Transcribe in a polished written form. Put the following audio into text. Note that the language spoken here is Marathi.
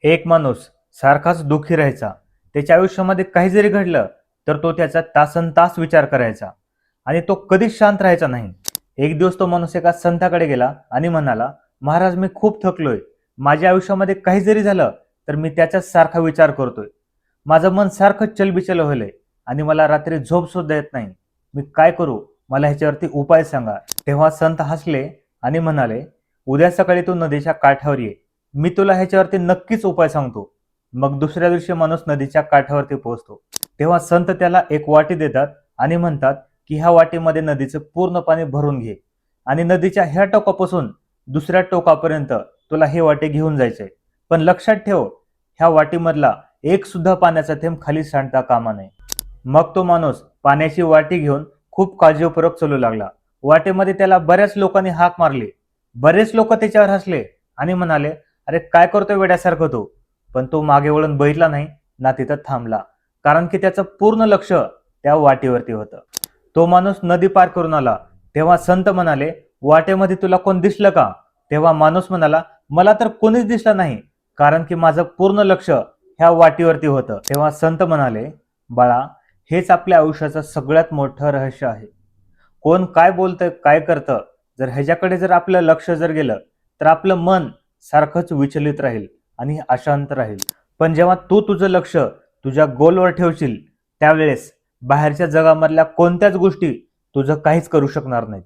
एक माणूस सारखाच दुःखी राहायचा. त्याच्या आयुष्यामध्ये काही जरी घडलं तर तो त्याचा तासनतास विचार करायचा आणि तो कधीच शांत राहायचा नाही. एक दिवस तो माणूस एका संताकडे गेला आणि म्हणाला, महाराज, मी खूप थकलोय. माझ्या आयुष्यामध्ये काही जरी झालं तर मी त्याचाच सारखा विचार करतोय. माझं मन सारखं चलबिचल व्हायलंय आणि मला रात्री झोप सुद्धा येत नाही. मी काय करू? मला ह्याच्यावरती उपाय सांगा. तेव्हा संत हसले आणि म्हणाले, उद्या सकाळी तू नदीच्या काठावर ये. मी तुला ह्याच्यावरती नक्कीच उपाय सांगतो. मग दुसऱ्या दिवशी माणूस नदीच्या काठावरती पोहोचतो. तेव्हा संत त्याला एक वाटी देतात आणि म्हणतात की ह्या वाटीमध्ये नदीचं पूर्ण पाणी भरून घे आणि नदीच्या ह्या टोकापासून दुसऱ्या टोकापर्यंत तुला हे वाटे घेऊन जायचंय. पण लक्षात ठेव, ह्या वाटीमधला एक सुद्धा पाण्याचा थेंब खाली सांडता कामा नये. मग तो माणूस पाण्याची वाटी घेऊन खूप काळजीपूर्वक चालू लागला. वाटेमध्ये त्याला बऱ्याच लोकांनी हाक मारली. बरेच लोक त्याच्यावर हसले आणि म्हणाले, अरे काय करतोय वेड्यासारखं तू? पण तो मागे वळून बघितला नाही ना तिथं थांबला, कारण की त्याचं पूर्ण लक्ष त्या वाटेवरती होतं. तो माणूस नदी पार करून आला. तेव्हा संत म्हणाले, वाटेमध्ये तुला कोण दिसलं का? तेव्हा माणूस म्हणाला, मला तर कोणीच दिसलं नाही, कारण की माझं पूर्ण लक्ष ह्या वाटेवरती होतं. तेव्हा संत म्हणाले, बाळा, हेच आपल्या आयुष्याचं सगळ्यात मोठं रहस्य आहे. कोण काय बोलतंय, काय करतं, जर ह्याच्याकडे जर आपलं लक्ष जर गेलं तर आपलं मन सारखंच विचलित राहील आणि अशांत राहील. पण जेव्हा तू तुझं लक्ष तुझ्या गोलवर ठेवशील त्यावेळेस बाहेरच्या जगामधल्या कोणत्याच गोष्टी तुझं काहीच करू शकणार नाहीत.